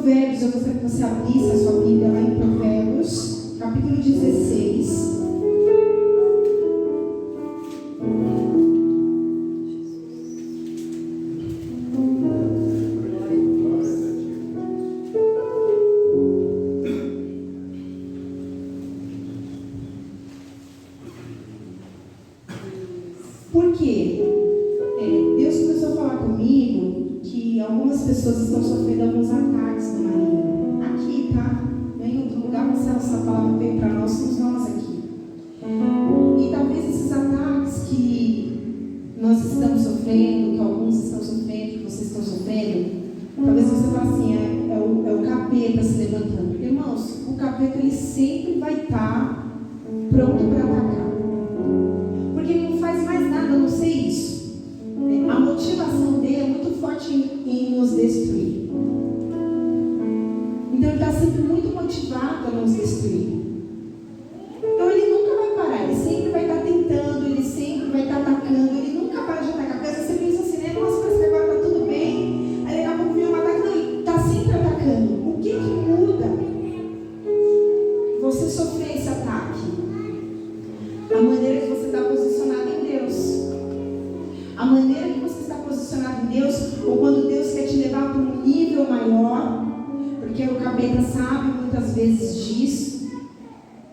Provérbios, eu gostaria que você abrisse a sua Bíblia lá em Provérbios, capítulo 16. Por quê? Deus começou a falar comigo que algumas pessoas estão sofrendo alguns ataques do maligno. Aqui, tá? Não em outro lugar, mas essa palavra veio para nós, somos nós aqui. E talvez esses ataques que nós estamos sofrendo, que alguns estão sofrendo, que vocês estão sofrendo, talvez você fale assim, é o capeta se levantando. Irmãos, o capeta ele sempre vai estar pronto para atacar. Porque ele não faz mais nada a não ser isso. A motivação dele é muito forte em nos destruir. Então ele está sempre muito motivado a nos destruir. Então ele nunca vai parar, ele sempre vai estar tentando, ele sempre vai estar atacando, ele nunca para de atacar. Porque às vezes você pensa assim, né? Nossa, parece que agora está tudo bem, aí daqui a pouco vem um ataque. Não, ele está sempre atacando. O que muda você sofrer esse ataque? A maneira que você está posicionado em Deus. A maneira que você está posicionado em Deus, ou quando Deus quer te levar para um nível maior, porque o capeta sabe muitas vezes disso,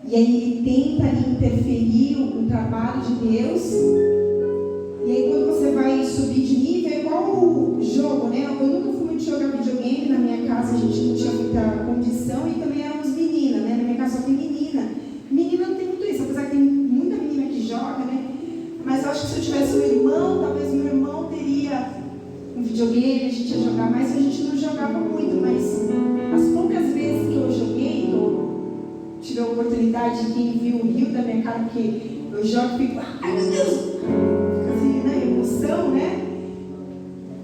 e aí ele tenta ali interferir no trabalho de Deus, e aí quando você vai subir de nível, é igual o jogo, né? Eu nunca fui muito jogar videogame, na minha casa a gente não tinha muita condição, e também éramos meninas, né? Na minha casa só tem menina. Menina não tem muito isso, apesar que tem muita menina que joga, né? Mas eu acho que se eu tivesse um irmão, talvez meu irmão teria um videogame, a gente ia jogar mais, a gente não jogava muito, mas as poucas vezes que eu joguei, que eu tive a oportunidade, quem viu riu da minha cara, porque eu jogo e fico, ai meu Deus, fica assim, né, emoção, né?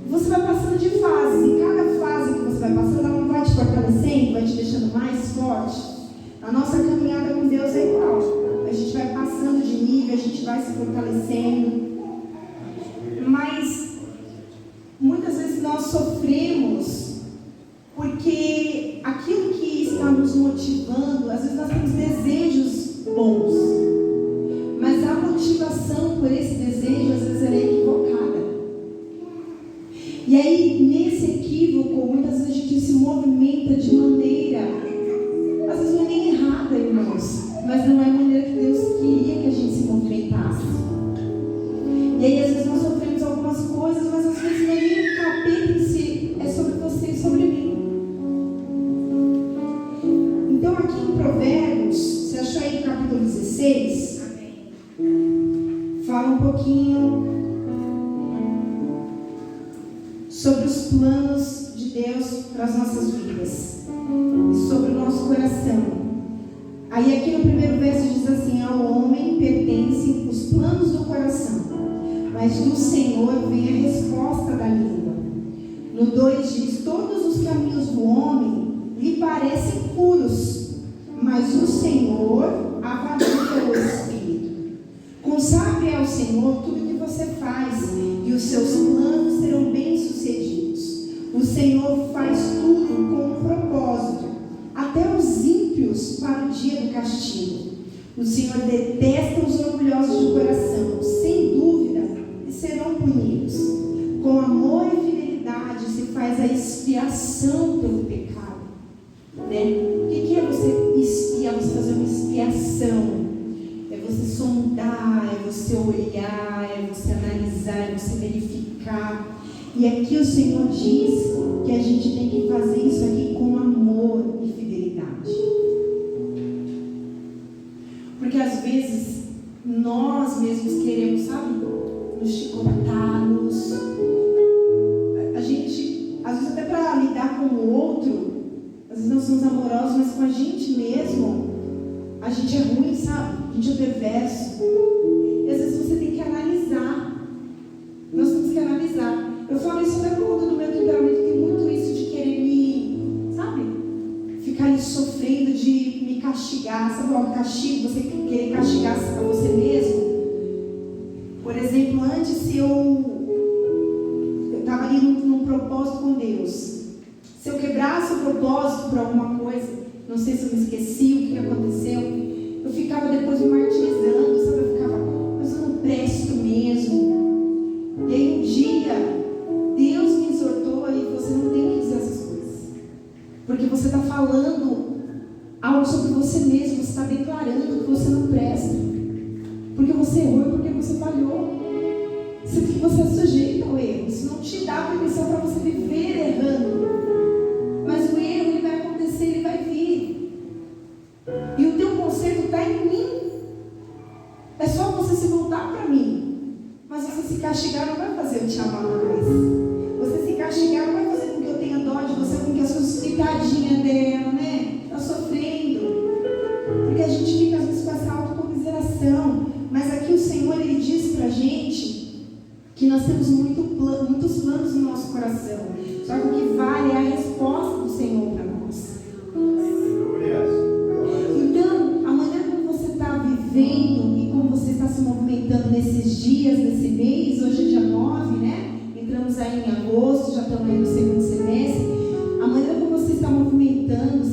Você vai passando de fase, e cada fase que você vai passando, ela não vai te fortalecendo, vai te deixando mais forte. A nossa caminhada com Deus é igual. A gente vai passando de nível, a gente vai se fortalecendo. Mas muitas vezes nós sofremos porque aquilo que está nos motivando, às vezes nós temos desejos bons, mas a motivação por esse desejo, às vezes, ela é equivocada. E aí, nesse equívoco, muitas vezes a gente se movimenta de maneira, às vezes não é nem errada, irmãos, mas não é a maneira que Deus queria que a gente se movimentasse. E aí, às vezes, nós sofremos algumas coisas, mas às vezes não é nem o capeta em si, é sobre você e sobre mim. Então, aqui em Provérbios, você achou aí no capítulo 16? Fala um pouquinho sobre os planos de Deus para as nossas vidas e sobre o nosso coração. Aí aqui no primeiro verso diz assim: ao homem pertencem os planos do coração, mas do Senhor vem a resposta da língua. No 2 diz: todos os caminhos do homem lhe parecem puros, mas o Senhor avalia o espírito. Consagre ao Senhor tudo o que você faz, e os seus planos serão bem-sucedidos. O Senhor faz tudo com um propósito, até os ímpios para o dia do castigo. O Senhor detesta os orgulhosos de coração, sem dúvida, e serão punidos. Com amor e fidelidade se faz a expiação pelo pecado. Né? O que é você expiar? Você fazer uma expiação. É você sondar, é você olhar, é você analisar, é você verificar. E aqui o Senhor diz que a gente tem que fazer isso aqui com amor e fidelidade. Porque às vezes nós mesmos queremos, sabe, nos chicotar, a gente, às vezes até para lidar com o outro, às vezes nós somos amorosos, mas com a gente mesmo, a gente é ruim, sabe? A gente é perverso. E às vezes você tem que analisar. Nós temos que analisar. Eu falo isso até por conta do meu temperamento, tem muito isso de querer me, sabe? Ficar ali sofrendo, de me castigar. Sabe o castigo? Você querer castigar a você mesmo. Por exemplo, antes eu estava ali num propósito com Deus. Se eu quebrasse o propósito por alguma coisa, não sei se eu me esqueci, o que aconteceu, eu ficava depois me martirizando, sabe? Eu ficava, mas eu não presto mesmo. E aí um dia, Deus me exortou e você não tem que dizer essas coisas. Porque você está falando algo sobre você mesmo, você está declarando que você não presta. Porque você errou e porque você falhou. Você é sujeito ao erro. Isso não te dá permissão para você viver errando. Mas o erro, ele vai acontecer, ele vai vir. E o teu conserto está em mim. É só você se voltar para mim. Mas você se castigar não vai fazer eu te amar mais. Você se castigar não vai fazer com que eu tenha dó de você, com que as suas tadinha dela, né? Está sofrendo. Porque a gente fica às vezes com essa autocomiseração. Mas aqui o Senhor, ele diz pra gente que nós temos muitos planos no nosso coração. Só que o que vale é a resposta do Senhor para nós. Então, a maneira como você está vivendo e como você está se movimentando nesses dias, nesse mês, hoje é dia 9, né? Entramos aí em agosto, já estamos aí no segundo semestre. A maneira como você está se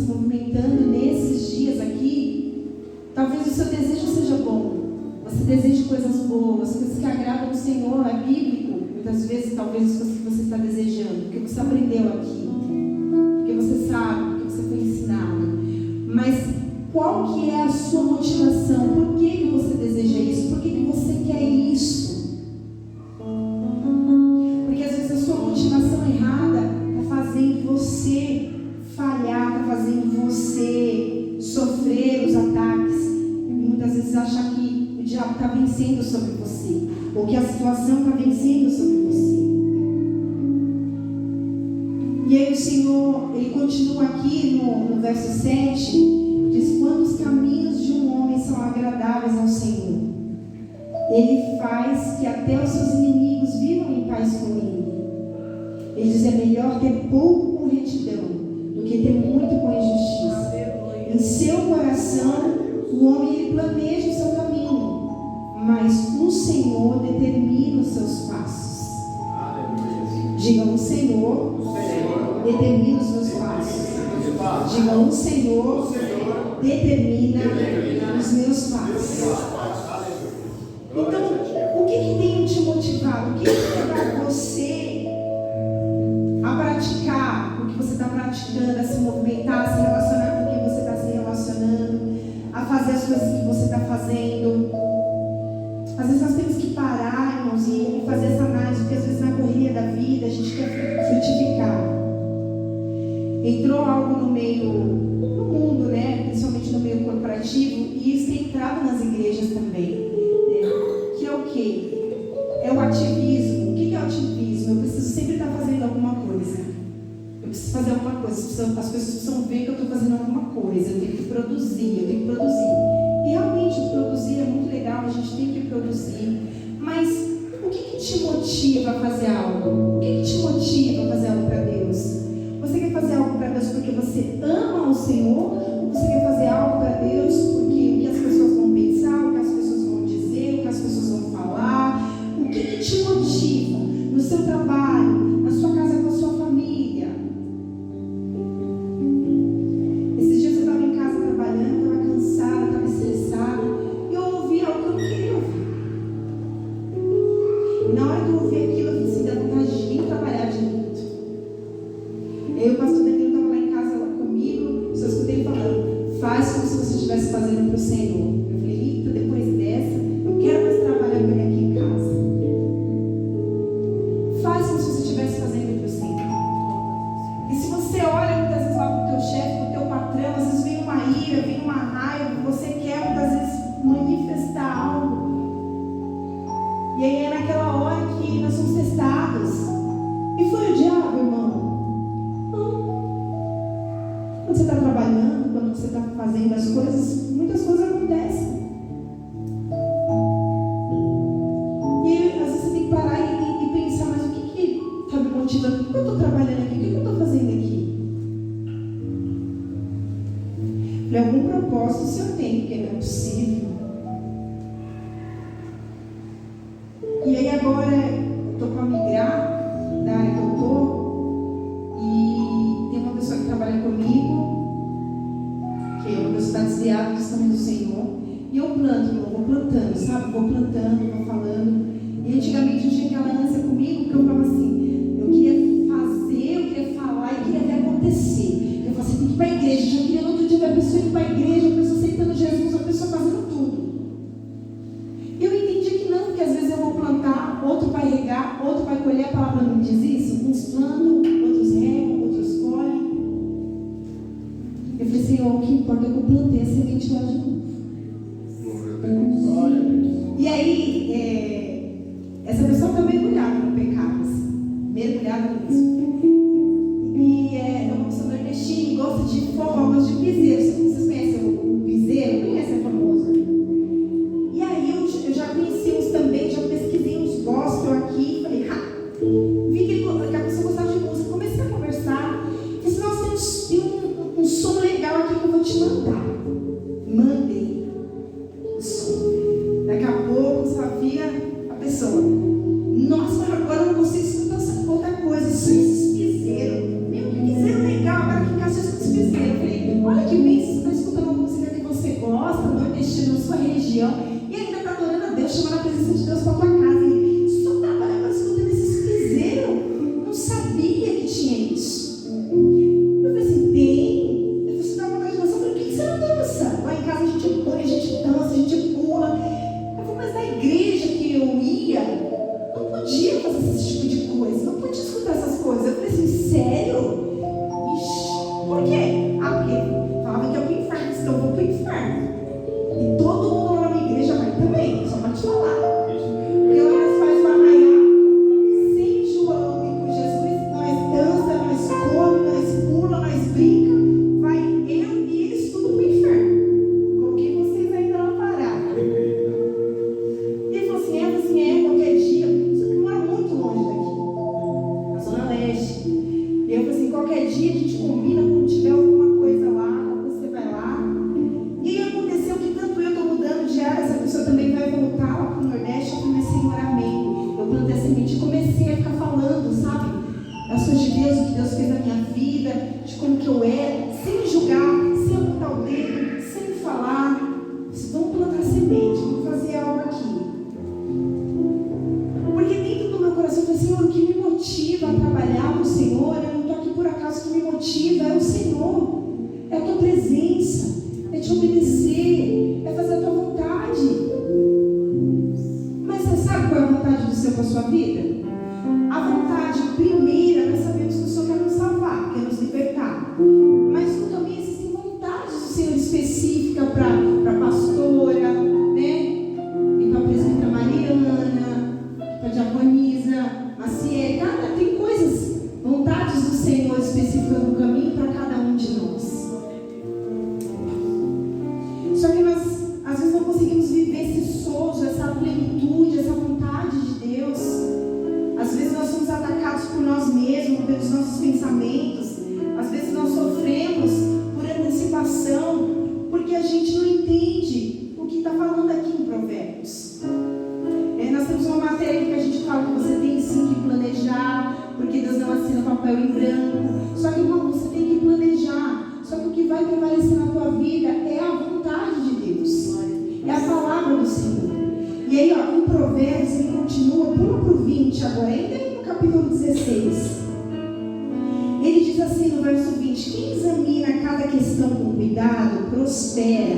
movimentando nesses dias aqui, talvez o seu desejo seja bom. Você deseja coisas boas, coisas que agradam o Senhor, é bíblico. Muitas vezes, talvez, isso que você está desejando, porque você aprendeu aqui, porque você sabe, porque você foi ensinado. Mas qual que é a sua motivação? Por que você deseja isso? Por que você quer isso? Porque às vezes a sua motivação errada está fazendo você falhar, está fazendo você sofrer os ataques. E muitas vezes achar que o diabo está vencendo sobre você, ou que a situação está vencendo sobre você. E aí o Senhor, ele continua aqui no verso 7, diz: quando os caminhos de um homem são agradáveis ao Senhor, ele faz que até os seus inimigos vivam em paz com ele. Ele diz: é melhor ter pouco com retidão do que ter muito com injustiça. Em seu coração o homem, ele planeja o seu caminho, mas o Senhor determina os seus passos. Digam: o Senhor determina os meus passos. Digam: o Senhor determina os meus passos. Então, o que tem te motivado? O que tem levado você a praticar o que você está praticando, a se movimentar, a se relacionar com quem você está se relacionando, a fazer as coisas que você está fazendo? Às vezes nós temos que parar, irmãos, e fazer essa análise, porque às vezes na correria da vida a gente quer frutificar. Entrou algo no mundo, né? Principalmente no meio corporativo, e isso tem entrado nas igrejas também, né? Que é o quê? É o ativismo. O que é o ativismo? Eu preciso sempre estar fazendo alguma coisa. Eu preciso fazer alguma coisa. As pessoas precisam ver que eu estou fazendo alguma coisa. Eu tenho que produzir, E realmente produzir é muito legal, a gente tem que produzir. Mas o que te motiva a fazer algo? O que te motiva a fazer algo para Deus? Você quer fazer algo para Deus porque você ama o Senhor? Ou você quer fazer algo para Deus porque o que as pessoas vão pensar, o que as pessoas vão dizer, o que as pessoas vão falar? O que te motiva no seu trabalho, na sua casa com a sua família? Esses dias eu estava em casa trabalhando, estava cansada, estava estressada, e eu ouvi algo que eu não queria ouvir. E na hora que eu ouvi aquilo, eu falei assim: dá vontade de nem trabalhar direito. E aí o pastor Danilo estava lá em casa lá comigo, só escutei ele falando: faz como se você estivesse fazendo para o Senhor. Eu falei: eita, depois dessa, eu quero mais trabalhar com ele aqui em casa. Faz como se você estivesse fazendo para o Senhor. E se você olha muitas vezes lá para o teu chefe, para o teu patrão, às vezes vem uma ira, vem uma raiva, você quer muitas vezes manifestar algo. E aí é naquela hora que nós somos testados. E foi o diabo, irmão? Quando você está trabalhando, quando você está fazendo as coisas, muitas coisas acontecem. E às vezes você tem que parar e pensar: mas o que está me motivando? Por que eu estou trabalhando aqui? O que eu estou fazendo aqui? Para algum propósito o Senhor tem, porque não é possível. E aí agora eu estou para migrar da área que eu estou, e tem uma caminhos do Senhor. E eu planto, eu vou plantando, sabe? Vou plantando, vou falando. E antigamente eu tinha aquela ânsia comigo, porque eu falava assim, eu queria fazer, eu queria falar e queria ver acontecer. Eu falava assim, tem que ir para a igreja. Eu queria no outro dia ver a pessoa indo para a igreja, a pessoa aceitando Jesus, a pessoa fazendo tudo. Eu entendi que não, porque às vezes eu vou plantar, outro vai regar, outro vai colher. A palavra não diz isso. Uns plantam, outros regam, outros colhem. Eu falei, Senhor, o que importa é que eu plantei a semente lá de novo. E aí, essa pessoa está mergulhada no pecado, assim, mergulhada nisso. E é uma pessoa nordestina e gosta de forró, gosta de piseiro. Vocês conhecem o piseiro? Conhece, é famoso. E aí eu já conheci uns também, já pesquisei uns gospel aqui. Falei, vi que a pessoa gostava de música. Comecei a conversar. Falei, nossa, tem um som legal aqui que eu vou te mandar. Mandei o som. Daqui a pouco só via a pessoa. Nossa, mas agora eu não consigo escutar outra coisa. Só esses piseiros. Meu, que piseiro legal. Agora aqui em casa eu escuto esse piseiro. Eu falei, olha que bem, você está escutando uma música que você gosta, nordestina na sua região. E ainda está adorando a Deus, chamando a presença de Deus para a tua casa. E só trabalhava escutando esses piseiros. Não sabia que tinha isso. Eu falei assim, tem. Eu falei, você dá vontade de dançar. Eu falei, por que você não dança? Lá em casa a gente põe, a gente dança, a gente pula. Eu falei, mas na igreja que eu ia, não podia fazer esse tipo de coisa. Não podia escutar essas coisas. Eu falei assim, sério? Ixi, por quê? Porque falava que eu ia para o inferno, então eu vou para o inferno. E todo mundo lá na minha igreja vai também, só para te falar. Porque lá nós faz o arraial, sem João e com Jesus, nós dança, nós come, nós pula, nós brinca, vai eu e eles tudo para o inferno. Coloquei vocês ainda na parada. E ele falou assim, qualquer dia, só que mora muito longe daqui, na Zona Leste. E eu falei assim, qualquer dia a gente combina, quando tiver alguma coisa lá, você vai lá. E aí aconteceu que tanto eu estou mudando de área, essa pessoa também vai voltar lá para o Nordeste. Eu comecei a morar bem. Eu plantei a semente e comecei a ficar falando, sabe? Das coisas de Deus, o que Deus fez na minha vida, de como que eu era, sem julgar, sem apontar o dedo, sem falar. Vamos plantar semente, vamos fazer algo aqui. Porque dentro do meu coração eu falei, Senhor, o que me motiva a trabalhar no Senhor, eu não estou aqui por acaso, o que me motiva é o Senhor, é a tua presença, é te obedecer, é fazer a tua vontade. Mas você sabe qual é a vontade do Senhor para a sua vida? A vontade primeira, nós sabemos que o Senhor quer nos salvar, quer nos libertar. Mas também existem vontades do Senhor específica para a pastora, né? E para a presbítera Mariana, para a diaconisa Maciel. Tem coisas, vontades do Senhor específicas no caminho para cada um de nós. Só que nós, às vezes, não conseguimos viver esse sozo, essa plenitude, essa vontade de Deus. Às vezes nós somos atacados por nós mesmos, pelos nossos pensamentos. Às vezes nós sofremos por antecipação, porque a gente não entende o que está falando aqui em Provérbios. Nós temos uma matéria que a gente fala que você tem sim que planejar, porque Deus não assina papel em branco. Só que, irmão, você tem que planejar. Só que o que vai prevalecer na tua vida é a vontade de Deus, é a palavra do Senhor. E aí, em Provérbios, ele continua, pula para o 20 agora, ainda no capítulo 16. Ele diz assim no verso 20: quem examina cada questão com cuidado, prospera,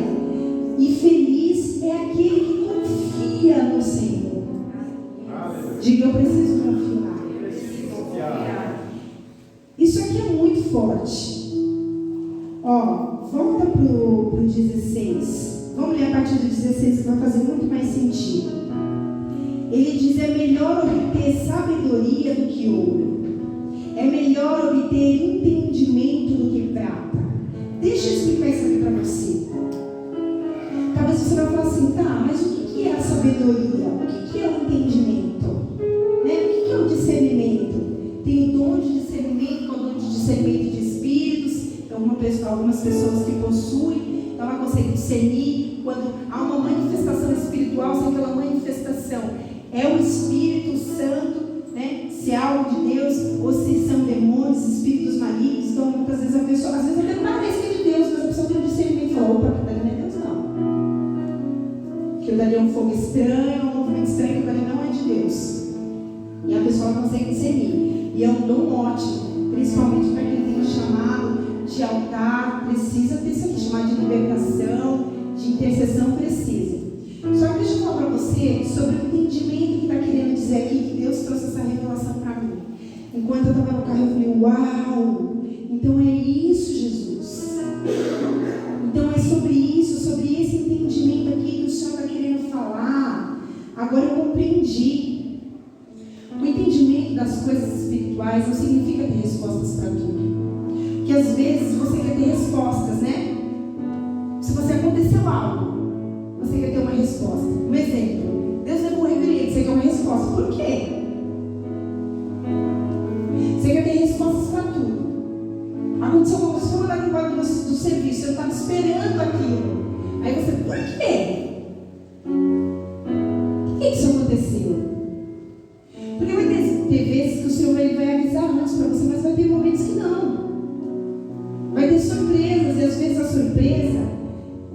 e feliz é aquele que confia no Senhor. Diga, eu preciso confiar. Isso aqui é muito forte. Volta para o 16. Vamos ler a partir do 16, que vai fazer muito mais sentido. Ele diz: é melhor obter sabedoria do que ouro. É melhor obter entendimento do que prata. Deixa eu explicar isso aqui para você. Talvez você vai falar assim, tá, mas o que é a sabedoria? O que é o entendimento? Né? O que é o discernimento? Tem o dom de discernimento, o dom de discernimento de espíritos. Então, algumas pessoas que possuem, então ela consegue discernir quando há uma manifestação espiritual, se aquela manifestação é o Espírito Santo, né? Se é algo de Deus, ou se são demônios, espíritos malignos. Então, muitas vezes a pessoa, às vezes até não parece que é de Deus, mas a pessoa tem um discernimento e fala, opa, que não é Deus não. estranho, um movimento estranho que ali não é de Deus. E a pessoa consegue discernir. E é um dom ótimo, principalmente para quem tem um chamado de altar, precisa ter isso aqui, chamado de libertação, de intercessão, precisa. Só que deixa eu falar para você sobre o entendimento que está querendo dizer aqui, que Deus trouxe essa revelação para mim. Enquanto eu estava no carro, eu falei, uau! Então é isso, Jesus. Então é sobre isso, sobre esse entendimento aqui que o Senhor está querendo falar. Agora eu compreendi. O entendimento das coisas espirituais não significa ter respostas para tudo. Porque às vezes você quer ter respostas, né? Se você aconteceu algo, você quer ter uma resposta. Um exemplo, Deus levou reverendo, você quer uma resposta. Por quê? Você quer ter respostas para tudo. Aconteceu uma coisa, você foi mandado embora do serviço, você estava esperando aquilo. Aí você, por quê? Por que isso aconteceu? Porque vai ter vezes que o Senhor vai avisar antes para você, mas vai ter momentos que não. Vai ter surpresas, e às vezes a surpresa,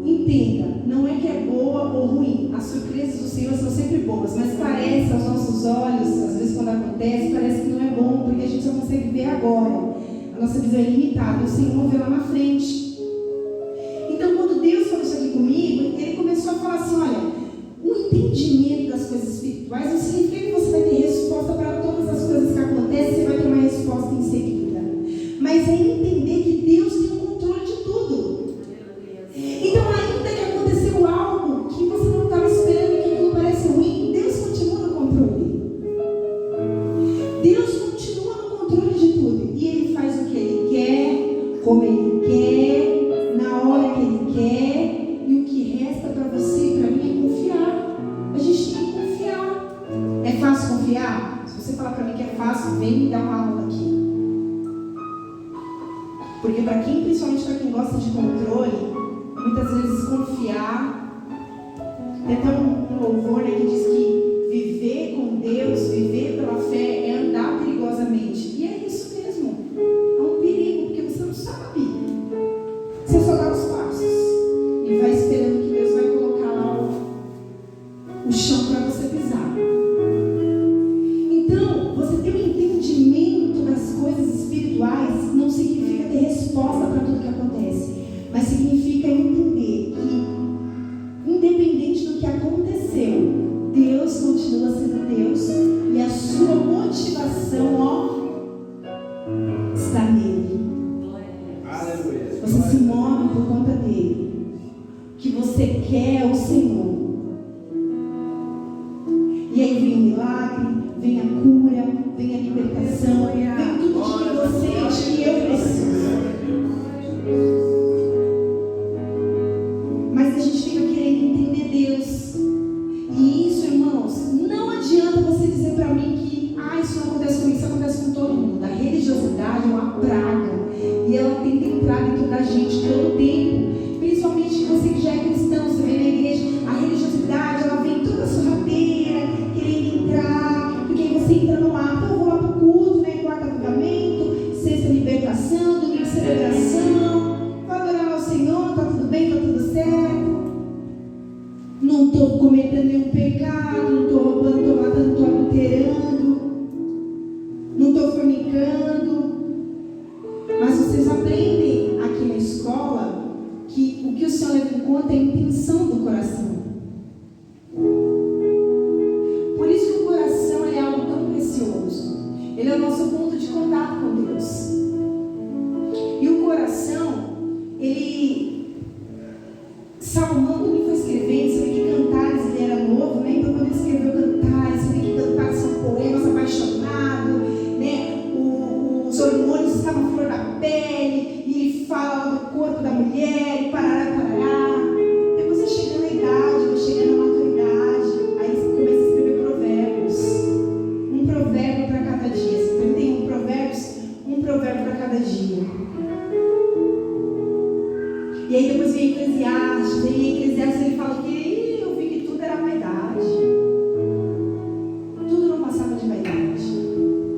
entenda, não é que é boa ou ruim. As surpresas do Senhor são sempre boas, mas parece aos nossos olhos, às vezes quando acontece, parece que não é bom, porque a gente só consegue ver agora. A nossa visão é limitada, o Senhor vê lá na frente. Então, quando Deus falou isso aqui comigo, Ele começou a falar assim, olha, o entendimento das coisas espirituais não significa que você vai ter resposta para todas as coisas que acontecem, você vai ter uma resposta em seguida. Mas é entender que Deus tem o controle de tudo. Então, ainda que aconteceu algo que você não estava esperando e que aquilo parece ruim, Deus continua no controle. Deus continua no controle de tudo. E Ele faz o que Ele quer, como Ele quer, na hora que Ele quer. E o que resta para você e para mim é confiar. A gente tem que confiar. É fácil confiar? Se você falar para mim que é fácil, vem me dar uma aula aqui. Porque para quem, principalmente para quem gosta de controle, muitas vezes confiar. Tem até um louvor, né, que diz que viver com Deus, viver pela fé é andar perigosamente. E é isso mesmo. É um perigo, porque você não sabe. Você só dá os passos e vai esperando que Deus vai colocar lá o chão para você pisar. Então, você ter um entendimento das coisas espirituais não significa ter resposta para tudo que acontece, mas significa entender que, independente do que aconteceu, Deus continua sendo Deus e a sua motivação, está nele. Você se move por conta dele. O que você quer é o Senhor. E aí vem o milagre, vem a cura, vem a libertação, vem tudo de que você e de que eu preciso. Mas a gente fica querendo entender Deus. E isso, irmãos, não adianta você dizer para mim que isso não acontece comigo, isso acontece com todo mundo. A religiosidade é uma praga. E ela tenta entrar dentro da gente todo o tempo. Principalmente você que já é cristão, você vem na igreja, a religiosidade, ela vem toda sorrateira, querendo entrar, porque aí você entra no ar, eu vou lá pro culto, né? Quarto avivamento, sexta libertação, domingo celebração, vou adorar ao Senhor, tá tudo bem, tá tudo certo. Não estou cometendo nenhum pecado, não estou roubando, não estou matando, não estou adulterando, não estou fornicando. Mas vocês aprendem aqui na escola que o que o Senhor leva em conta é a intenção do coração. Por isso que o coração é algo tão precioso. Ele é o nosso ponto de contato com Deus. E o coração, Salomão, quando ele foi escrevendo, você vê que Cantares, ele era novo, né? Então quando ele escreveu Cantares, você vê que Cantares são poemas apaixonados, né? Os hormônios estavam à flor da pele, e ele fala do corpo da mulher, e parará, parará. Depois vai chegando a idade, vai chegando a maturidade, aí você começa a escrever provérbios. Um provérbio para cada dia. Você também tem um provérbio para cada dia. E aí depois vem Eclesiastes, e em Eclesiastes ele fala que eu vi que tudo era vaidade. Tudo não passava de vaidade.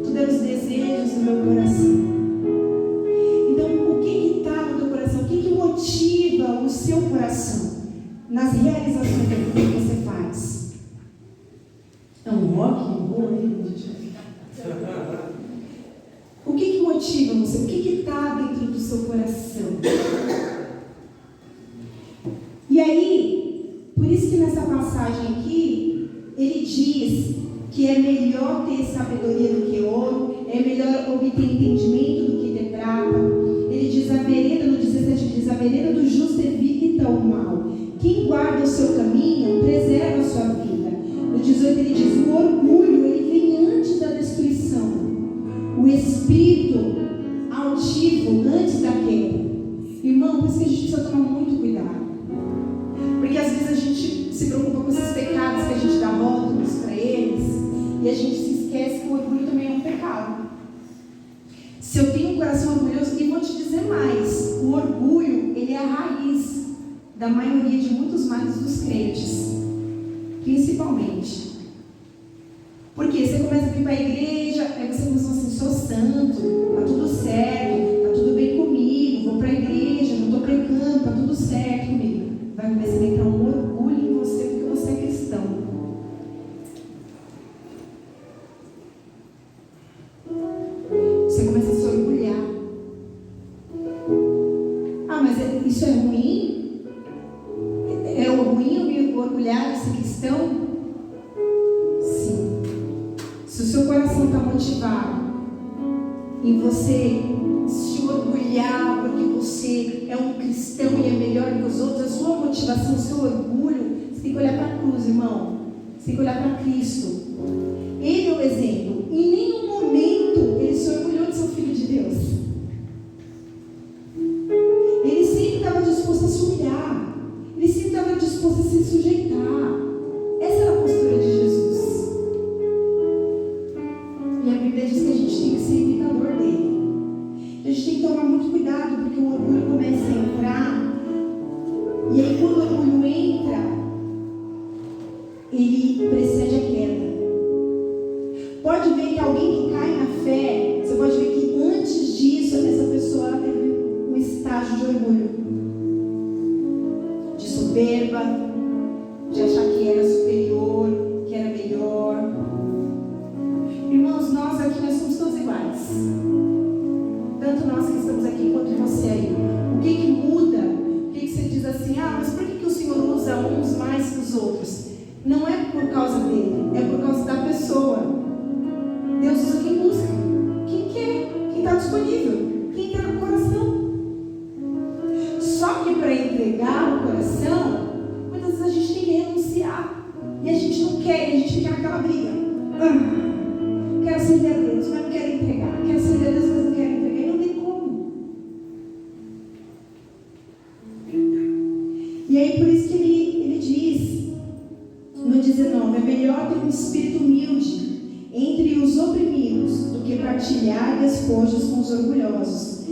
Tudo eram os desejos do meu coração. Então, o que está no teu coração? O que motiva o seu coração nas realizações que você faz? boa aí, gente. O que motiva você? O que está dentro do seu coração? E aí, por isso que nessa passagem aqui, ele diz que é melhor ter sabedoria do que ouro, é melhor obter entendimento do que ter prata. Ele diz, a vereda, no 17 diz, a vereda do justo evita o mal. Quem guarda o seu caminho, preserva a sua vida. No 18 ele diz, o orgulho, ele vem antes da destruição. O espírito altivo, antes da queda. Irmão, por isso que a gente precisa tomar muito cuidado. Porque às vezes a gente se preocupa com esses pecados que a gente dá rótulos para eles, e a gente se esquece que o orgulho também é um pecado. Se eu tenho um coração orgulhoso, e vou te dizer mais, o orgulho, ele é a raiz da maioria de muitos males dos crentes, principalmente. Porque você começa a vir para a igreja, aí você começa assim, sou santo, tá tudo certo, tá tudo bem comigo, vou para a igreja, não estou pregando, tá tudo certo comigo. Vai começar a entrar um orgulho em você porque você é cristão. Você começa a se orgulhar. Ah, mas isso é ruim? É ruim eu me orgulhar de ser cristão? Sim. Se o seu coração está motivado em você se orgulhar porque você é um cristão e é melhor que os outros, a sua motivação, o seu orgulho, você tem que olhar para a cruz, irmão. Você tem que olhar para Cristo. Ele é o exemplo. Em nenhum momento ele se orgulhou de ser filho de Deus. Ele sempre estava disposto a se humilhar. Ele sempre estava disposto a se sujeitar. Essa era a postura de Jesus. E a Bíblia diz que a gente tem que ser imitador dele. A gente tem que tomar muito cuidado, porque o orgulho começa a entrar. E aí quando o orgulho entra, ele precede a queda. Pode ver que alguém que cai na fé, você pode ver que antes disso, essa pessoa teve um estágio de orgulho, de soberba, de achar que era superior, que era melhor. Irmãos, nós aqui, nós somos todos iguais. Tanto nós que estamos aqui, quanto você aí. O que muda? O que você diz assim, mas por que o Senhor usa uns mais que os outros? Não é por causa dele, é por causa da pessoa. Deus usa quem busca, quem quer, quem está disponível, quem está no coração. Só que para entregar o coração, muitas vezes a gente tem que renunciar. E a gente não quer, e a gente fica naquela briga. Quero servir a Deus, mas não quero entregar. Quero servir a Deus, mas não quero entregar. E não tem como. E aí por isso que ele diz, no 19, é melhor ter um espírito humilde entre os oprimidos do que partilhar despojos com os orgulhosos.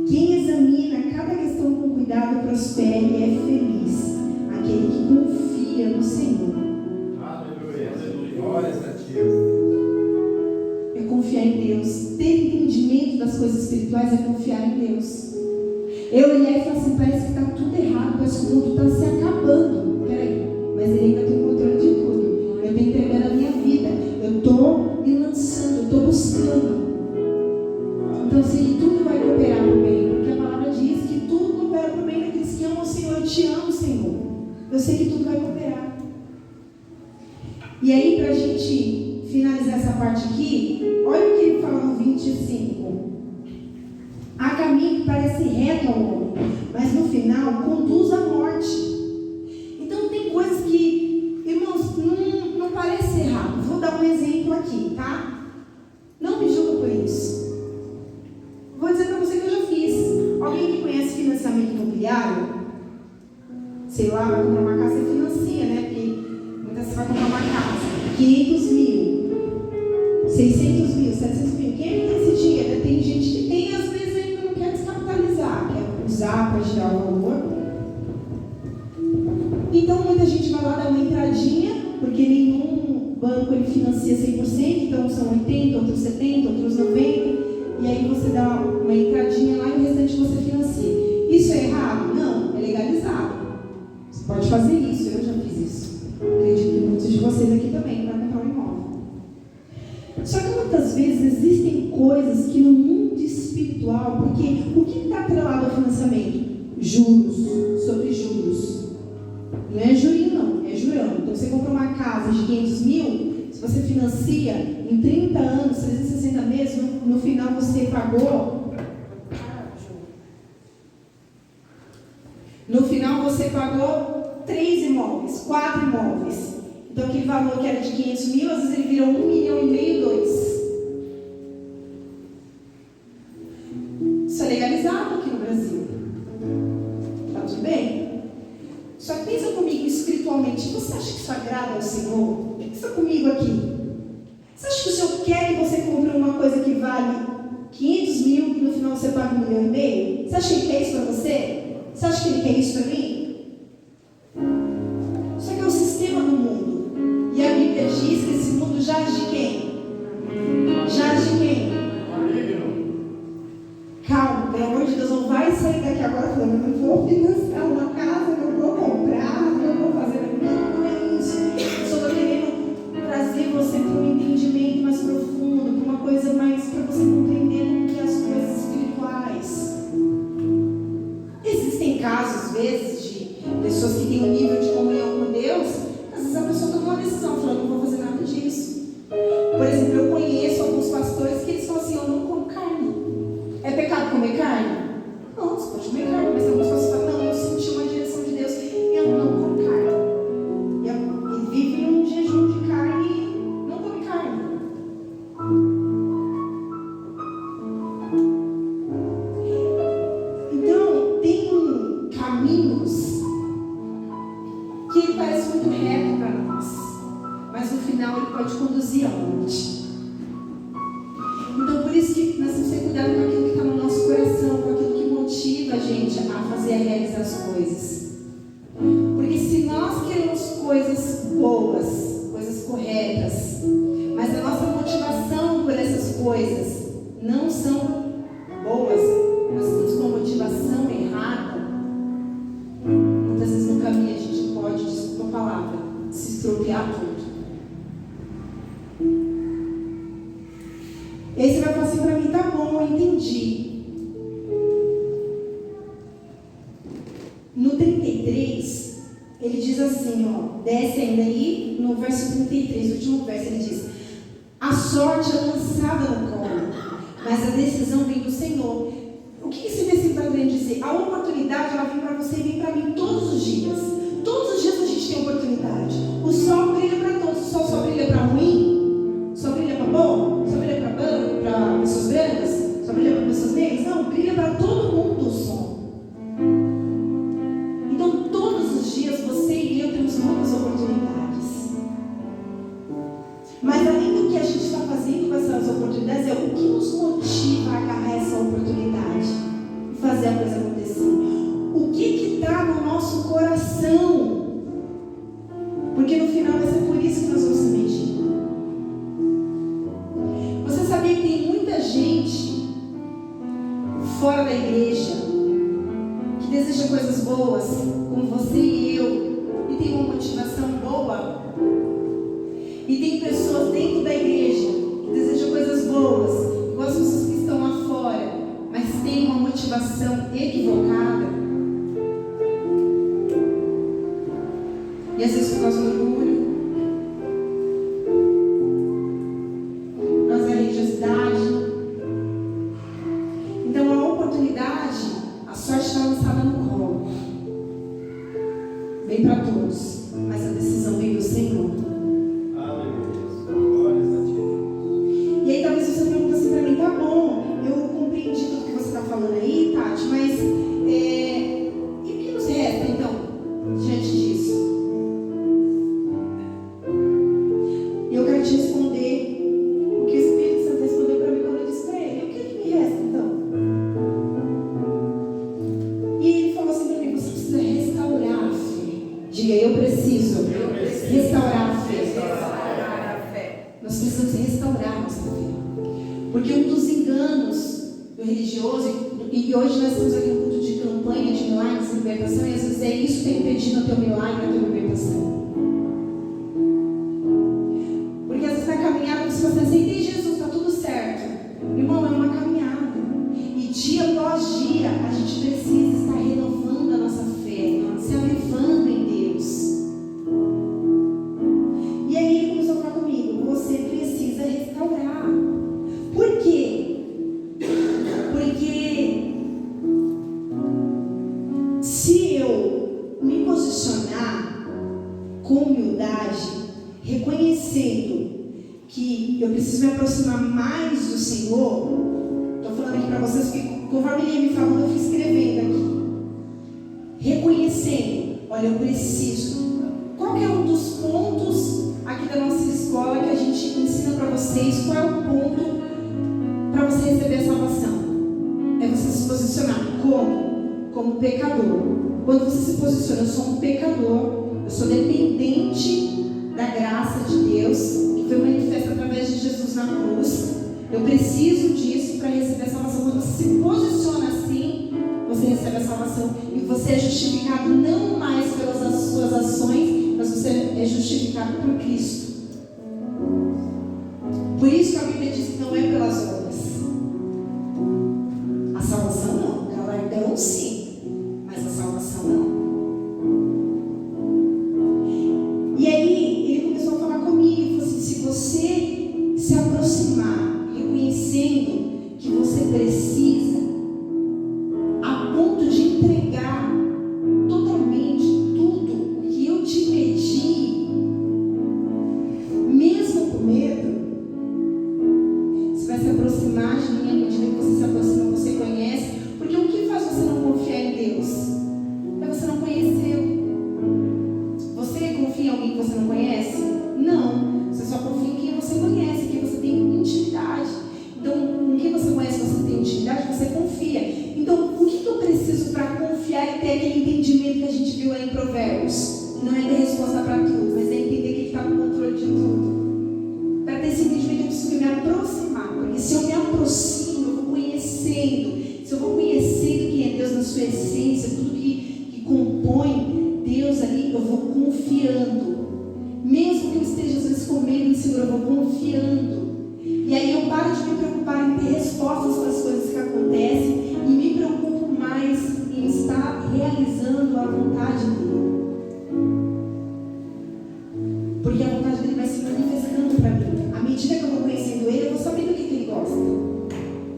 Quem examina cada questão com cuidado prospera e é feliz, aquele que confia no Senhor. Aleluia, glórias a Deus. É confiar em Deus. Ter entendimento das coisas espirituais é confiar em Deus. Eu olhei e falei assim, parece que está tudo errado, parece que o mundo está se acabando. Peraí, mas ele ainda tem o controle de tudo. Eu estou entregando a minha vida. Eu estou me lançando, eu estou buscando. Então, assim, tudo vai cooperar para o bem, porque a palavra diz que tudo coopera para o bem daqueles que amam o Senhor. Eu te amo, Senhor. Eu sei que tudo vai cooperar. E aí, para a gente finalizar essa parte aqui, olha o que ele fala no 25. Há caminho que parece reto ao homem, mas no final conduz à morte. Então, tem coisas que, irmãos, não parece errado. Vou dar um exemplo aqui, tá? Não me julga por isso. Vou dizer para você que eu já fiz. Alguém que conhece financiamento imobiliário, sei lá, vai comprar uma casa e financia, né? Porque muitas vezes vai comprar uma casa, 500 mil, 600 mil, 700 mil. Quem tem esse dinheiro? Tem gente que tem, às vezes ainda não quer descapitalizar, quer usar para girar o valor. Então muita gente vai lá dar uma entradinha, porque nenhum banco ele financia 100%, então são 80%, outros 70%, outros 90%, e aí você dá uma entradinha lá e o restante você financia. Isso é errado? Não, é legalizado. Você pode fazer isso, eu já fiz isso. Acredito que muitos de vocês aqui também, para comprar um imóvel. vezes existem coisas que no mundo espiritual, porque o que está atrelado ao financiamento? Juros, sobre juros. Não é jurinho não, é jurão. Então você compra uma casa de 500 mil, se você financia em 30 anos, 360 meses, no final você pagou. No final você pagou 3 imóveis, 4 imóveis. Então aquele valor que era de 500 mil, às vezes ele virou 1,5 milhão, 2. Isso é legalizado aqui no Brasil. Tá tudo bem? Só que pensa comigo espiritualmente. Você acha que isso agrada ao Senhor? Pensa comigo aqui. Você acha que o Senhor quer que você compre uma coisa que vale 500 mil e no final você paga 1,5 milhão? Você acha que Ele quer isso para você? Você acha que Ele quer isso para mim? Isso aqui é o sistema do mundo. E a Bíblia diz que esse mundo jaz de quem? Jaz de quem? Calma, pelo amor de Deus, não vai sair daqui agora falando, eu não vou financiar uma casa, eu não vou comprar, eu não vou fazer. Não é isso. Eu só estou querendo trazer você para um entendimento mais profundo, para uma coisa mais, para você compreender como que é as coisas espirituais. Existem casos, às vezes, de pessoas que têm um nível de comunhão com Deus, às vezes a pessoa toma uma decisão, falando, não vou fazer nada disso. Por exemplo, eu conheço alguns pastores que eles falam assim, eu não como carne. É pecado comer carne? Não, você pode comer carne, mas algumas pessoas falam, não, eu senti uma direção de Deus, eu não como carne. E vive num jejum de carne e não come carne. Então, tem caminhos que ele parece muito reto para nós, mas no final ele pode conduzir a morte. Então, por isso que nós temos que ter cuidado com aquilo que está no nosso coração, com aquilo que motiva a gente a fazer, a realizar as coisas. Porque se nós queremos coisas boas, coisas corretas, mas a nossa motivação por essas coisas não são boas, nós estamos com a motivação errada, muitas vezes no caminho a gente pode, desculpa a palavra, se estropiar tudo. E aí você vai falar assim para mim, tá bom, eu entendi. No 33, ele diz assim, ó, desce ainda aí, no verso 33, o último verso, ele diz, a sorte é lançada no colo, mas a decisão vem do Senhor. O que esse versículo está querendo dizer? A oportunidade, ela vem para você e vem para mim todos os dias. Todos os dias a gente tem oportunidade. O sol brilha para todos. O sol só brilha para ruim? Só brilha para bom? Só brilha para pessoas brancas? Só brilha para pessoas negras? Não, brilha para todo mundo o sol. Então, todos os dias, você e eu temos muitas oportunidades. Mas além do que a gente está fazendo com essas oportunidades, é o que nos motiva a agarrar essa oportunidade e fazer a coisa acontecer. O que está no nosso coração? Porque no final vai ser por isso que nós vamos se medir. Você sabia que tem muita gente fora da igreja que deseja coisas boas, como você e eu, e tem uma motivação boa? E tem pessoas dentro da igreja que desejam coisas boas, igual as pessoas que estão lá fora, mas tem uma motivação equivocada. E às vezes por causa do orgulho, por causa da religiosidade. Então a oportunidade, a sorte está lançada no colo. Vem para todos, mas a decisão vem do Senhor. E aí talvez você pergunte assim para mim, tá bom, eu compreendi tudo que você está falando aí, Tati, mas e o que nos resta então, diante disso? E eu quero te responder o que o Espírito Santo respondeu para mim quando eu disse para ele, o que me resta então? E ele falou assim para mim, você precisa restaurar a fé. Diga, eu preciso restaurar a fé. Nós precisamos restaurar a nossa fé. Porque um dos enganos do religioso, e hoje nós estamos aqui no culto de campanha de milagres e libertação, e às vezes é isso que tem impedido o teu milagre, a tua libertação. Porque às vezes na caminhada você fala assim, aceitei Jesus, está tudo certo. intimidade, reconhecendo que eu preciso me aproximar mais do Senhor, estou falando aqui para vocês que conforme ele ia me falando, eu fui escrevendo aqui. Reconhecendo, olha, eu preciso. Qual que é um dos pontos aqui da nossa escola que a gente ensina para vocês? Qual é o ponto para você receber a salvação? É você se posicionar como pecador. Quando você se posiciona, eu sou um pecador, eu sou dependente da graça de Deus, que foi manifesta através de Jesus na cruz. Eu preciso disso para receber a salvação. Quando você se posiciona assim, você recebe a salvação. E você é justificado não mais pelas suas ações, mas você é justificado por Cristo. Por isso que a Bíblia diz que não é pelas obras. A salvação não. Galardão sim, mas a salvação não. E aí, ele começou a falar comigo e falou assim: se você se aproximar, reconhecendo que você precisa, a ponto de entregar totalmente tudo o que eu te pedi, mesmo com medo, você vai se aproximar de mim à medida que você se aproxima, você conhece. Porque o que faz você não confiar em Deus? É você não conhecê-lo. Você confia em alguém que você não conhece? Não. Você só confia em quem você conhece, quem você tem intimidade. Então, com quem você conhece, você tem intimidade, você confia. Então, o que eu preciso para confiar e ter aquele entendimento que a gente viu aí em Provérbios? Não é ter resposta para tudo, mas é entender que Ele está no controle de tudo. Para ter esse entendimento, eu preciso me aproximar. Porque se eu me aproximo, eu vou conhecendo. Se eu vou conhecendo quem é Deus na sua essência, tudo que compõe Deus ali, eu vou confiando. Mesmo que eu esteja às vezes com medo, inseguro, eu vou confiando. E aí eu paro de me preocupar em ter respostas para as coisas que acontecem e me preocupo mais em estar realizando a vontade dele. Porque a vontade dele vai se manifestando para mim. À medida que eu vou conhecendo ele, eu vou sabendo o que ele gosta.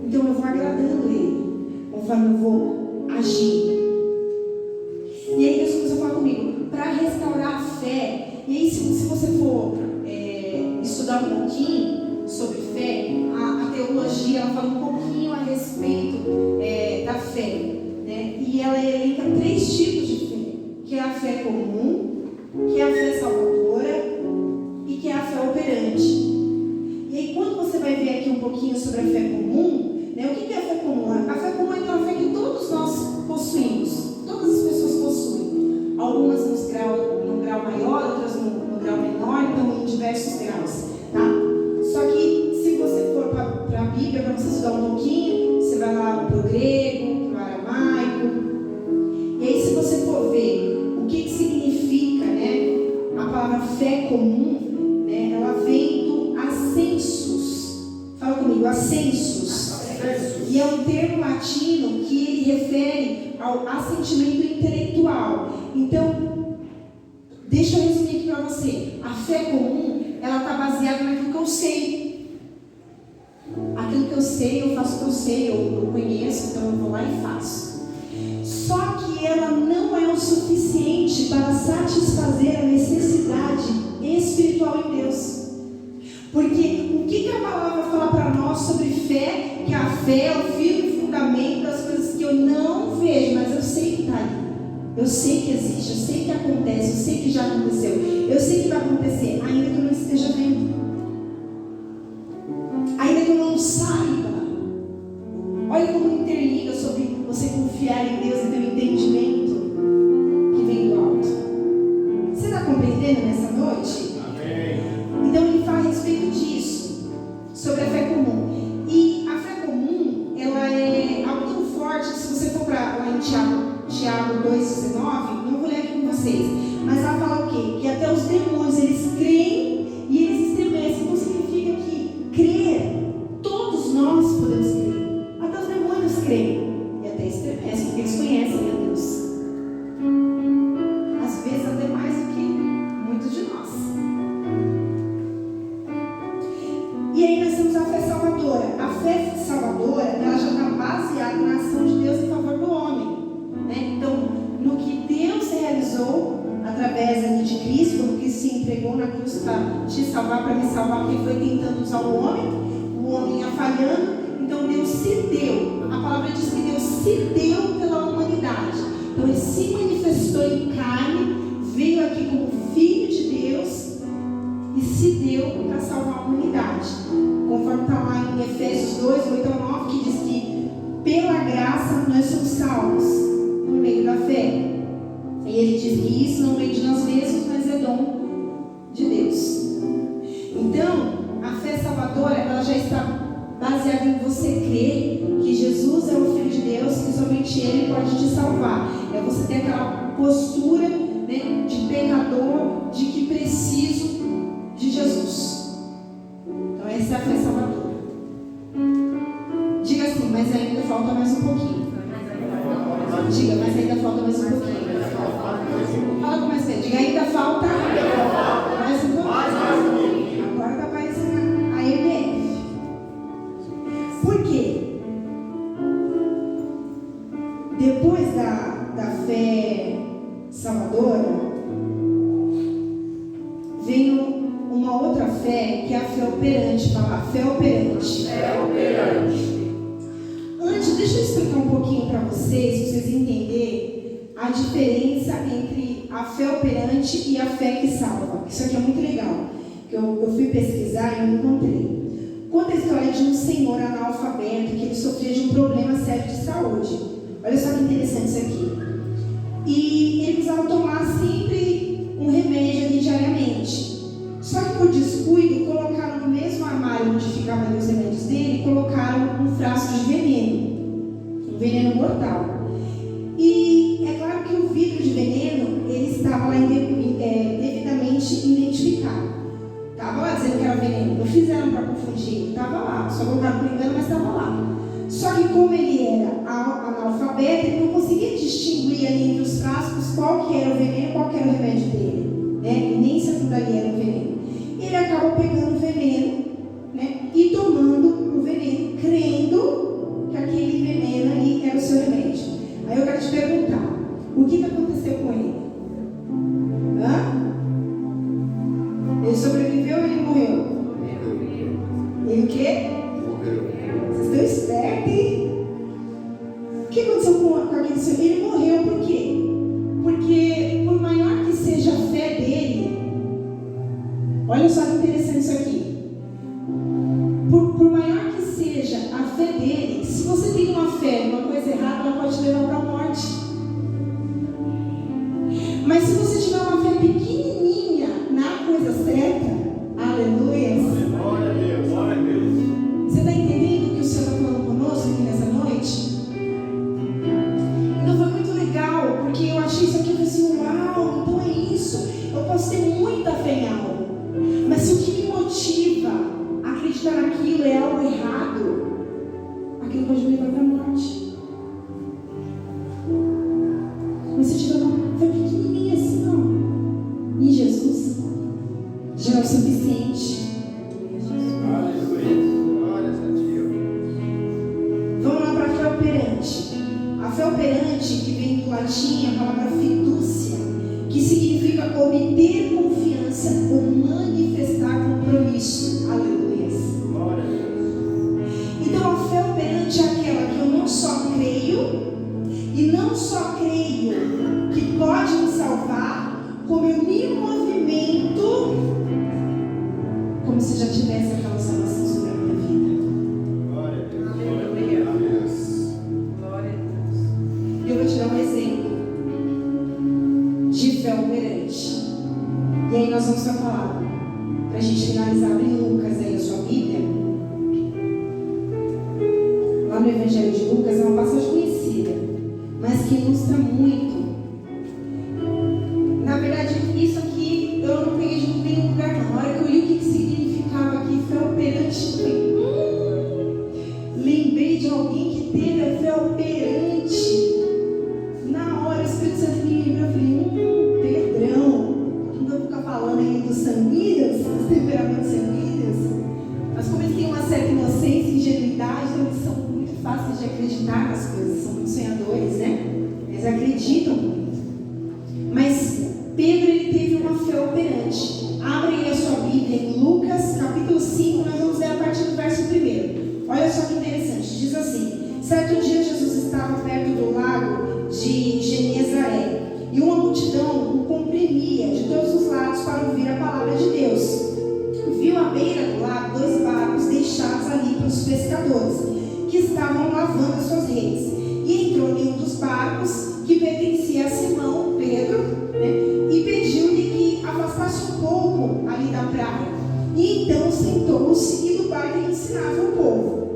Então eu vou agradando ele, conforme eu vou agir. E aí Deus começou a falar comigo, para restaurar a fé. E aí se você for estudar um pouquinho sobre fé, a teologia ela fala um pouquinho a respeito da fé, né? E ela elenca 3 tipos de fé, que é a fé comum, que é a fé salvadora e que é a fé operante. E aí quando você vai ver aqui um pouquinho sobre a fé comum, né? O que é a fé comum? A fé comum é aquela fé que todos nós possuímos, todas as pessoas possuem, algumas num grau maior, outras no grau menor, então em diversos graus, tá? Só que se você for para a Bíblia, para você estudar um pouquinho, você vai lá para o grego, para o aramaico. E aí se você for ver o que significa, né, a palavra fé comum, né, ela vem do ascensus. Fala comigo, ascensus. E é um termo latino que ele refere ao assentimento intelectual. Então, deixa eu resumir aqui para você. A fé comum, ela está baseada naquilo que eu sei. Aquilo que eu sei, eu faço o que eu sei, eu conheço, então eu vou lá e faço. Só que ela não é o suficiente para satisfazer a necessidade espiritual em Deus. Porque o que a palavra fala para nós sobre fé? Que a fé é o firme fundamento das coisas que eu não vejo, mas eu sei que está ali. Eu sei que existe, eu sei que acontece, eu sei que já aconteceu, eu sei que vai acontecer, ainda que eu não esteja vendo, ainda que eu não saiba. Olha como interliga sobre você confiar em Deus e ter um entendimento que vem do alto. Você está compreendendo nessa noite? Amém. Então ele fala a respeito disso, sobre a fé comum. E a fé comum, ela é algo tão forte que se você for lá em Tiago 2,19, não vou ler aqui com vocês, mas ela fala o quê? Que até os demônios, eles creem e eles estremecem. Então significa que crer, todos nós podemos crer. Até os demônios creem e até estremecem, porque eles conhecem a Deus. Às vezes até mais do que muitos de nós. E aí nós temos a fé salvadora. A fé salvadora, ela já está baseada na ação de Deus em favor do homem, né? Então, no que Deus realizou através de Cristo, quando Cristo se entregou entregou na cruz para te salvar, para me salvar, porque foi tentando usar o homem ia falhando. Então Deus se deu, a palavra diz que Deus se deu pela humanidade. Então Ele se manifestou em carne, veio aqui como Filho de Deus e se deu para salvar a humanidade. Conforme está lá em Efésios 2, 8 ao 9, que diz que pela graça nós somos salvos por meio da fé. E ele diz que isso não vem de nós mesmos, mas é dom de Deus. Então, a fé salvadora, ela já está baseada em você crer que Jesus é o Filho de Deus, que somente Ele pode te salvar. É você ter aquela postura, né, de pecador, de que preciso de Jesus. Então essa é a fé salvadora. Diga assim, mas ainda falta mais um pouquinho. Diga, mas ainda falta mais um pouquinho. Fala com mais fé. Diga, ainda falta mais um pouquinho. Agora está aparecendo a EBF. Por quê? Depois da fé salvadora, veio uma outra fé, que é a fé operante. Fala, fé operante. Fé operante. Antes, deixa eu explicar um pouquinho para vocês entenderem a diferença entre a fé operante e a fé que salva. Isso aqui é muito legal, que eu fui pesquisar e eu encontrei. Conta a história de um senhor analfabeto que ele sofria de um problema sério de saúde. Olha só que interessante isso aqui. E ele precisava tomar sempre um remédio ali diariamente. Só que por descuido, colocaram no mesmo armário onde ficavam os remédios dele, colocaram um frasco de veneno. Um veneno mortal. E é claro que o vidro de veneno, ele estava lá devidamente identificado. Estava lá dizendo que era veneno. Não fizeram para confundir. Estava lá. Só colocaram por engano, mas estava lá. Só que como ele era analfabeto, ele não conseguia distinguir ali entre os frascos qual que era o veneno e qual que era o remédio dele, né? E nem se aquilo ali era o veneno. Ele acabou pegando o veneno, né? E tomando o veneno, crendo que aquele veneno ali era o seu remédio. Aí eu quero te perguntar, o que aconteceu com ele? Ele sobreviveu ou ele morreu? Ele o quê? Vocês estão espertos, hein? O que aconteceu com aquele senhor? Ele morreu por quê? Porque por maior que seja a fé dele, olha só que interessante isso aqui. Por maior que seja a fé dele, se você tem uma fé numa coisa errada, ela pode te levar para a morte. Mas se você tiver uma fé pequenininha na coisa certa, aleluia. Glória a Deus, glória a Deus. Você está entendendo o que o Senhor está falando conosco aqui nessa noite? Então foi muito legal, porque eu achei isso aqui e falei assim, uau, então é isso. Eu posso ter muita fé em algo, mas se o que me motiva a acreditar naquilo é algo errado, aquilo pode me levar para a morte. Mas se tiver uma fé pequenininha assim, não, em Jesus, já é o suficiente. Vamos lá para a fé operante. A fé operante, que vem do latim, é a palavra fidúcia, que significa obter confiança ou manifestar compromisso. Aleluia. Então a fé operante é aquela que eu não só creio, e não só creio que pode me salvar, como eu me movimento como se já tivesse aquela salvação sobre a minha vida. Glória a Deus. Glória a Deus. Eu vou te dar um exemplo de fé operante. E aí nós vamos para a palavra. Para a gente finalizar, abre Lucas aí a sua Bíblia. Lá no Evangelho de Lucas é uma passagem conhecida, mas que ilustra muito. Na verdade, isso aqui eu não peguei de nenhum lugar não. Na hora que eu li o que significava aqui, fé operante, eu falei, lembrei de alguém que teve a fé operante. Na hora o Espírito Santo me lembrou, eu falei, Pedrão, não vou ficar falando aí dos sanguíneos, dos temperamentos sanguíneos, mas como eles têm uma certa inocência e ingenuidade, então eles são muito fáceis de acreditar nas coisas, são muito sonhadores, né? Eles acreditam muito. Mas Pedro, ele teve uma fé operante. Abrem a sua Bíblia em Lucas, capítulo 5, nós vamos ler a partir do verso 1. Olha só que interessante, diz assim: certo dia Jesus estava perto do lago de Genezaré, e uma multidão o comprimia de todos os lados para ouvir a palavra de Deus. Viu à beira do lago 2 barcos deixados ali pelos pescadores, que estavam lavando as suas redes. E entrou em um dos barcos, que pertencia a Simão, Pedro, e pediu-lhe que afastasse um pouco ali da praia. E então sentou-se e do barco lhe ensinava o povo.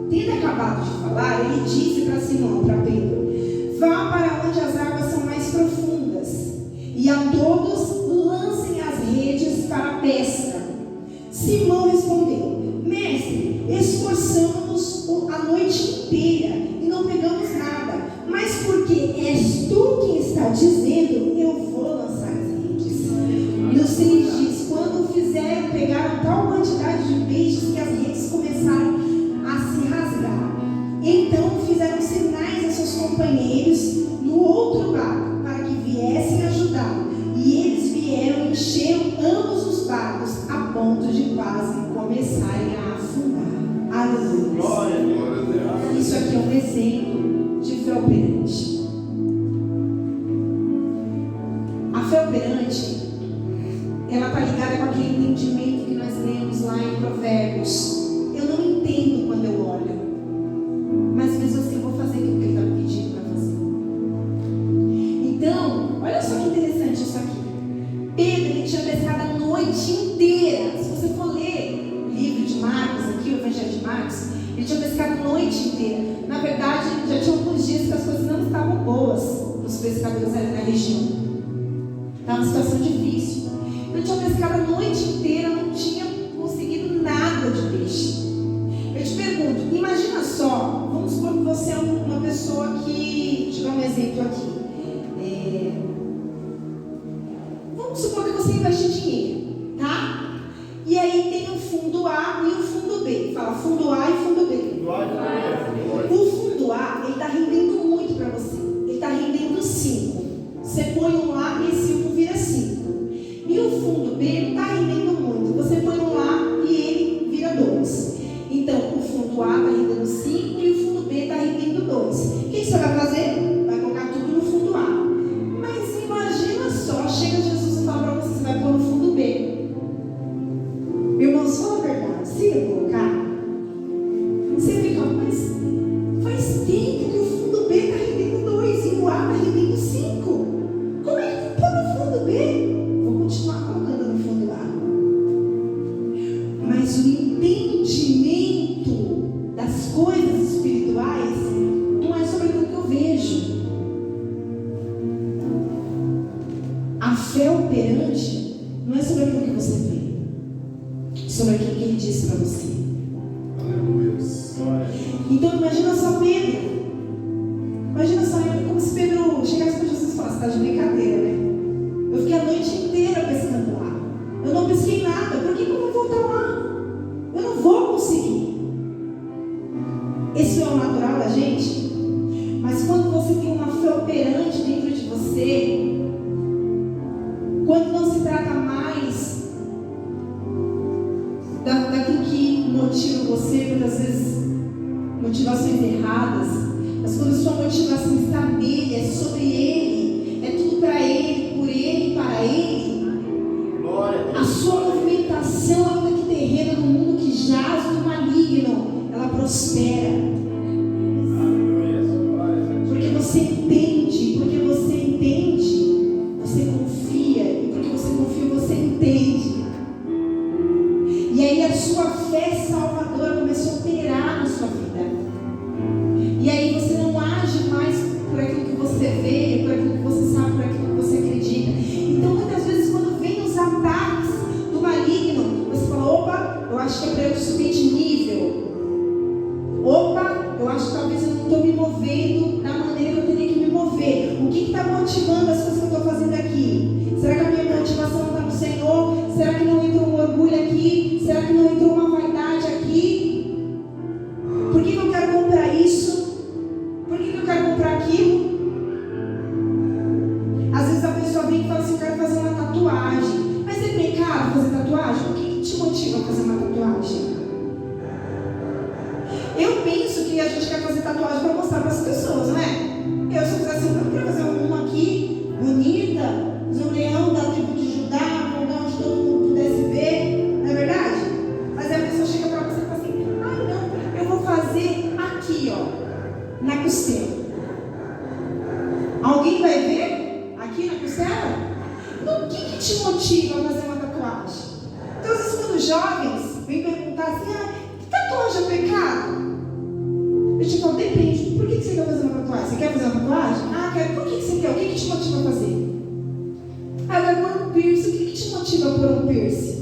Tendo acabado de falar, ele disse para Simão, para Pedro: vá para onde as águas são mais profundas, e a todos lancem as redes para a pesca. Simão respondeu: mestre, esforçamos-nos a noite inteira e não pegamos nada, mas porque és tu quem está dizendo, eu vou lançar as redes. E o Senhor diz: quando fizeram, pegaram tal quantidade de peixes que as redes começaram a se rasgar. Então fizeram sinais a seus companheiros no outro barco para que viessem ajudá-lo. E eles vieram e encheram ambos os barcos a ponto de quase começarem a afundar. Aleluia. Glória a Deus. Isso aqui é um exemplo de fé operante. A fé operante, ela está ligada com aquele entendimento que nós lemos lá em Provérbios. Eu não entendo quando eu olho, mas mesmo assim eu vou fazer aquilo que ele está me pedindo para fazer. Então, olha só que interessante isso aqui. Pedro, ele tinha pescado a noite inteira. Se você for ler o livro de Marcos, aqui o Evangelho de Marcos, ele tinha pescado a noite inteira. Na verdade, já tinha alguns dias que as coisas não estavam boas para os pescadores ali na região. Estava uma situação difícil. Ele tinha pescado a noite inteira, não tinha conseguido nada de peixe. Eu te pergunto, imagina só, vamos supor que você é uma pessoa que, deixa eu dar um exemplo aqui. Vamos supor que você investe dinheiro, tá? E aí tem o fundo A e o fundo B. Fala fundo A e fundo B. O fundo A, ele está rendendo muito para você. Ele está rendendo 5. Você põe um lá e esse 1 vira 5. E o fundo B está rendendo muito. Você põe um lá e ele vira 2. Então, o fundo A está rendendo 5 e o fundo B está rendendo 2. O que você vai fazer? Vai colocar tudo no fundo A. Mas imagina só, chega Jesus e fala para você vai pôr no fundo B. Meu irmão, só a verdade, se eu colocar, você fica, mas faz tempo que o fundo B está rendendo 2 e o A está rendendo 5. Como é que eu vou pôr no fundo B? Vou continuar colocando no fundo A. Mas o entendimento das coisas espirituais não é sobre aquilo que eu vejo. A fé operante não é sobre aquilo que você vê, é sobre aquilo que ele disse para você. Aleluia. Então imagina só Pedro. Imagina só, como se Pedro chegasse para Jesus e falasse: está de brincadeira, né? Eu fiquei a noite inteira pescando lá. Eu não pesquei nada. Por que eu vou voltar lá? Eu não vou conseguir. Esse é o natural da gente. Mas quando você tem uma fé operante dentro de você, quando não se trata mais daquilo que motiva você, muitas vezes motivações erradas, mas quando a sua motivação está nele, é sobre ele, é tudo para ele, por ele, para ele, a sua movimentação, ainda que terrena no mundo que jaz do maligno, ela prospera. Porque você entende, você confia, e porque você confia, você entende. E aí a sua fé salvadora começou a operar na sua vida. E aí você não age mais por aquilo que você vê, por aquilo que você sabe, por aquilo que você acredita. Então muitas vezes quando vem os ataques do maligno, você fala: opa, eu acho que é para eu subir de nível. Opa, eu acho que talvez eu não estou me movendo da maneira que eu teria que me mover. O que está motivando as coisas que eu estou fazendo aqui? Será que a minha motivação não está no Senhor? Será que não entrou um orgulho aqui? Será que não entrou uma vaidade aqui? Por que eu quero comprar isso? Por que eu quero comprar aquilo? Às vezes a pessoa vem e fala assim: eu quero fazer uma tatuagem. Mas é pecado? vai ver aqui na costela? Então, o que te motiva a fazer uma tatuagem? Então, às vezes, quando jovens vêm perguntar assim, tatuagem é pecado? Eu te falo, depende. Por que você quer fazer uma tatuagem? Você quer fazer uma tatuagem? Quero. Por que você quer? O que te motiva a fazer? Eu quero pôr um piercing. O que te motiva a pôr um piercing?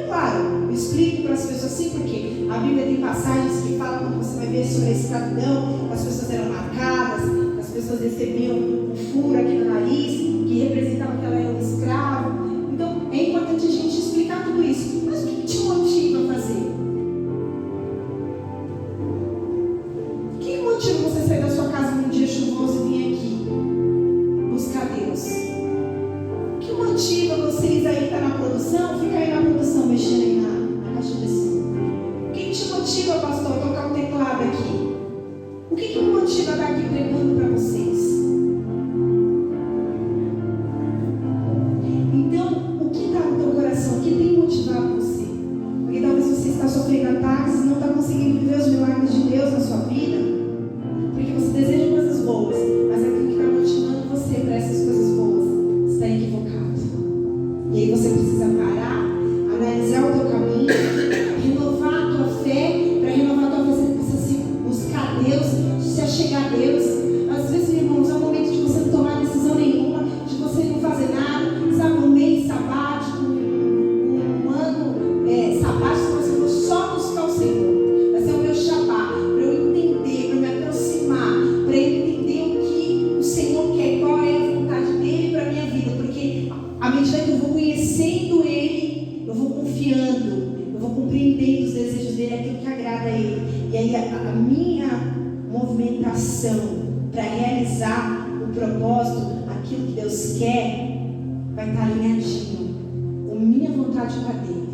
Claro, eu explico para as pessoas assim, porque a Bíblia tem passagens que falam, quando você vai ver sobre a escravidão, as pessoas eram marcadas, as pessoas recebiam um furo aqui no nariz, que representava que ela era um escravo. Então, é importante a gente explicar tudo isso. Mas o que te motiva a fazer? O que motiva você a sair da sua casa num dia chuvoso e vir aqui buscar Deus? O que motiva vocês aí que estão na produção, fica aí na produção mexendo aí na caixa de som? O que te motiva, pastor, a tocar um teclado aqui? O que me motiva a estar aqui pregando para vocês? Então, o que está no teu coração? O que tem motivado você? Porque talvez você está sofrendo ataques e não está conseguindo viver os milagres de Deus na sua vida, porque você deseja coisas boas, mas aquilo que está motivando você para essas coisas boas está equivocado. E aí você precisa parar, analisar o teu caminho, renovar a tua fé. Para renovar a tua fé, você precisa buscar Deus, se achegar a Deus. Às vezes, irmãos, é o momento de você não tomar decisão nenhuma, de você não fazer nada, sabe, um mês sabático, um ano sabático, você for só buscar o Senhor. Vai ser o meu Shabá, para eu entender, para me aproximar, para eu entender o que o Senhor quer, qual é a vontade dele para a minha vida, porque à medida que eu vou conhecendo Ele, eu vou confiando, eu vou compreendendo os desejos dele, aquilo que agrada a Ele. E aí a minha movimentação para realizar o propósito, aquilo que Deus quer, vai estar alinhadinho. A minha vontade com a dele.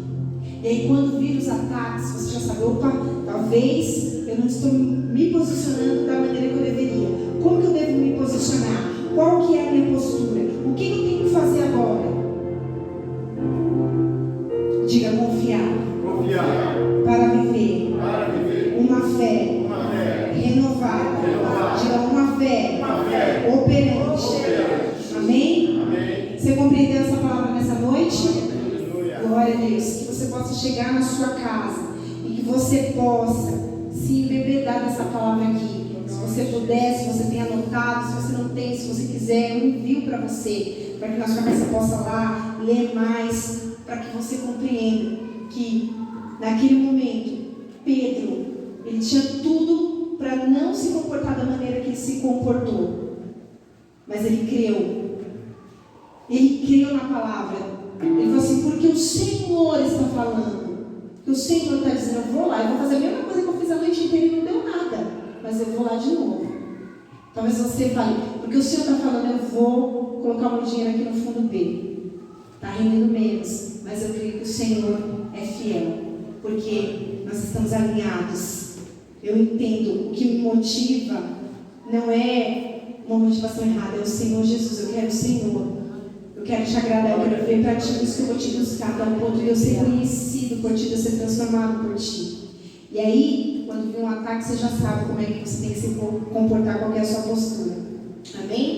E aí quando vir os ataques, você já sabe, opa, talvez eu não estou me posicionando da maneira que eu deveria. Como que eu devo me posicionar? Qual que é a minha postura? O que eu tenho que fazer agora? Diga, confiar. Para viver. Uma fé. Renovada. Diga, uma fé. Operante. Amém? Você compreendeu essa palavra nessa noite? Glória a Deus. Que você possa chegar na sua casa e que você possa se embebedar dessa palavra aqui. Se você puder, se você tem anotado, se você não tem, se você quiser, eu envio para você, para que na sua casa possa lá ler mais, para que você compreenda que naquele momento Pedro, ele tinha tudo para não se comportar da maneira que ele se comportou, mas ele creu na palavra. Ele falou assim, porque o Senhor está falando, que o Senhor está dizendo, eu vou lá, eu vou fazer a mesma coisa que eu fiz a noite inteira e não deu nada, mas eu vou lá de novo. Talvez você fale, porque o Senhor está falando, eu vou colocar o meu dinheiro aqui no fundo B, está rendendo menos, mas eu creio que o Senhor é fiel, porque nós estamos alinhados. Eu entendo, o que me motiva não é uma motivação errada, é o Senhor Jesus. Eu quero o Senhor, eu quero te agradar, eu quero ver para ti, por isso que eu vou te buscar, para um ponto de eu ser conhecido por ti, de eu ser transformado por ti. E aí, quando vir um ataque, você já sabe como é que você tem que se comportar, qual é a sua postura. Amém?